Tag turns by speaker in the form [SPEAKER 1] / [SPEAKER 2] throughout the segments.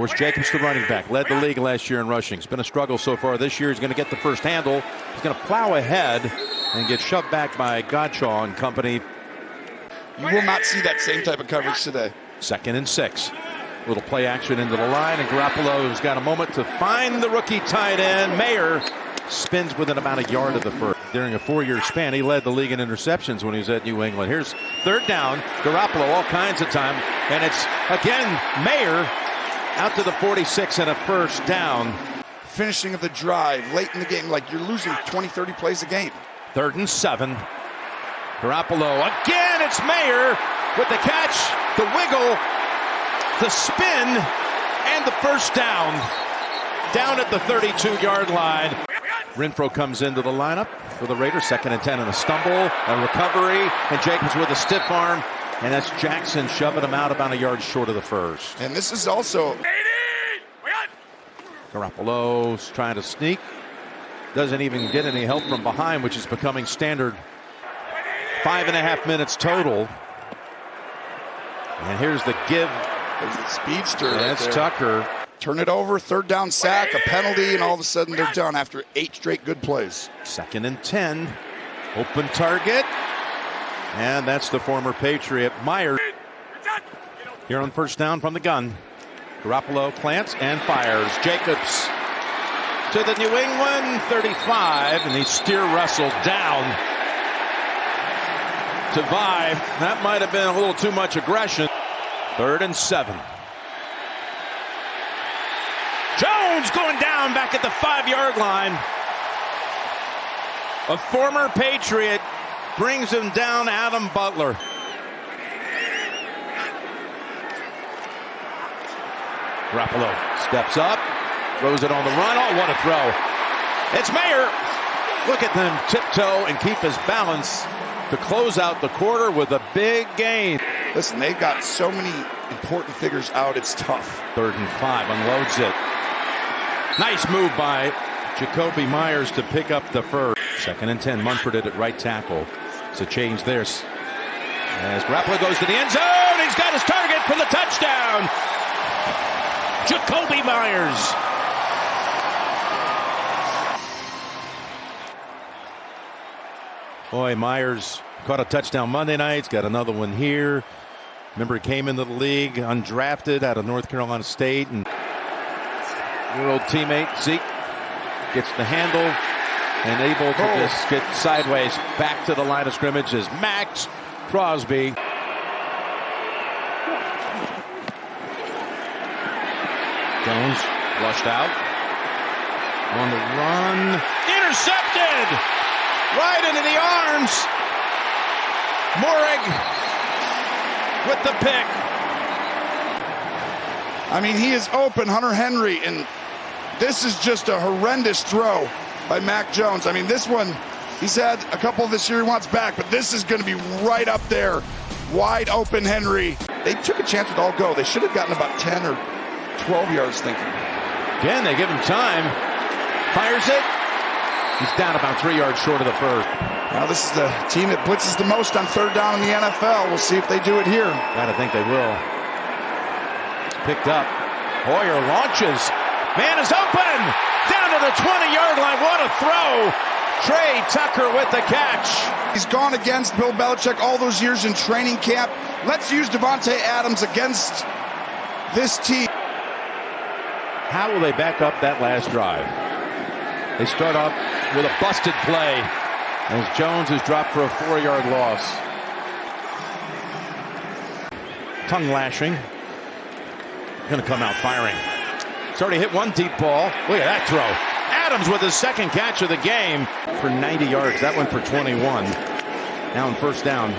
[SPEAKER 1] course, Jacobs, the running back, led the league last year in rushing. It's been a struggle so far this year. He's going to get the first handle. He's going to plow ahead and get shoved back by Godshaw and company.
[SPEAKER 2] You will not see that same type of coverage today.
[SPEAKER 1] 2nd and 6. Little play action into the line, and Garoppolo's got a moment to find the rookie tight end. Mayer spins within about a yard of the first. During a 4-year span, he led the league in interceptions when he was at New England. Here's 3rd down. Garoppolo all kinds of time, and it's again Mayer out to the 46 and a first down.
[SPEAKER 2] Finishing of the drive late in the game, like you're losing 20, 30 plays a game.
[SPEAKER 1] 3rd and 7. Garoppolo again. It's Mayer with the catch, the wiggle, the spin, and the first down. Down at the 32-yard line. Renfro comes into the lineup for the Raiders. 2nd and 10 and a stumble, a recovery, and Jacobs with a stiff arm. And that's Jackson shoving him out about a yard short of the first.
[SPEAKER 2] And this is also
[SPEAKER 1] Garoppolo's trying to sneak. Doesn't even get any help from behind, which is becoming standard. 5.5 minutes total. And here's the give.
[SPEAKER 2] There's the speedster.
[SPEAKER 1] That's
[SPEAKER 2] right there.
[SPEAKER 1] Tucker.
[SPEAKER 2] Turn it over, 3rd down sack, a penalty, and all of a sudden they're done after 8 straight good plays.
[SPEAKER 1] 2nd and 10. Open target. And that's the former Patriot, Myers. Here on 1st down from the gun. Garoppolo plants and fires. Jacobs to the New England 35, and they steer Russell down to Vive. That might have been a little too much aggression. 3rd and 7. Jones going down back at the 5-yard line. A former Patriot brings him down. Adam Butler. Garoppolo steps up, throws it on the run. Oh, what a throw. It's Mayer. Look at them tiptoe and keep his balance to close out the quarter with a big gain.
[SPEAKER 2] Listen, they've got so many important figures out, it's tough.
[SPEAKER 1] 3rd and 5, unloads it. Nice move by Jacoby Myers to pick up the first. 2nd and 10, Munford at right tackle. It's a change there. As Garoppolo goes to the end zone, he's got his target for the touchdown. Jacoby Myers. Boy, Myers caught a touchdown Monday night. He's got another one here. Remember, he came into the league undrafted out of North Carolina State, and your old teammate Zeke gets the handle and able to just get sideways back to the line of scrimmage as Max Crosby. Jones flushed out on the run, intercepted right into the arms. Morig with the pick.
[SPEAKER 2] I mean, he is open, Hunter Henry, and this is just a horrendous throw by Mac Jones. I mean, this one, he's had a couple this year he wants back, but this is going to be right up there. Wide open Henry. They took a chance with all go. They should have gotten about 10 or 12 yards thinking.
[SPEAKER 1] Again, they give him time. Fires it. He's down about 3 yards short of the first.
[SPEAKER 2] Now this is the team that blitzes the most on 3rd down in the NFL. We'll see if they do it here.
[SPEAKER 1] Gotta think they will. Picked up. Hoyer launches. Man is open. Down to the 20-yard line. What a throw. Trey Tucker with the catch.
[SPEAKER 2] He's gone against Bill Belichick all those years in training camp. Let's use Devontae Adams against this team.
[SPEAKER 1] How will they back up that last drive? They start off with a busted play as Jones is dropped for a 4-yard loss. Tongue lashing. Going to come out firing. It's already hit one deep ball. Look at that throw. Adams with his 2nd catch of the game for 90 yards. That went for 21. Now on 1st down.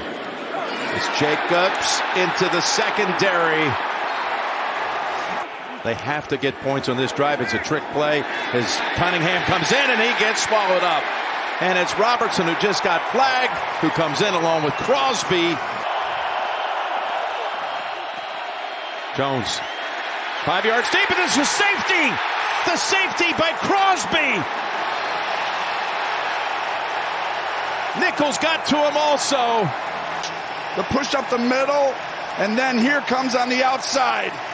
[SPEAKER 1] It's Jacobs into the secondary. They have to get points on this drive. It's a trick play as Cunningham comes in and he gets swallowed up. And it's Robertson, who just got flagged, who comes in along with Crosby. Jones, 5 yards deep, and it's a safety. The safety by Crosby. Nichols got to him also.
[SPEAKER 2] The push up the middle, and then here comes on the outside.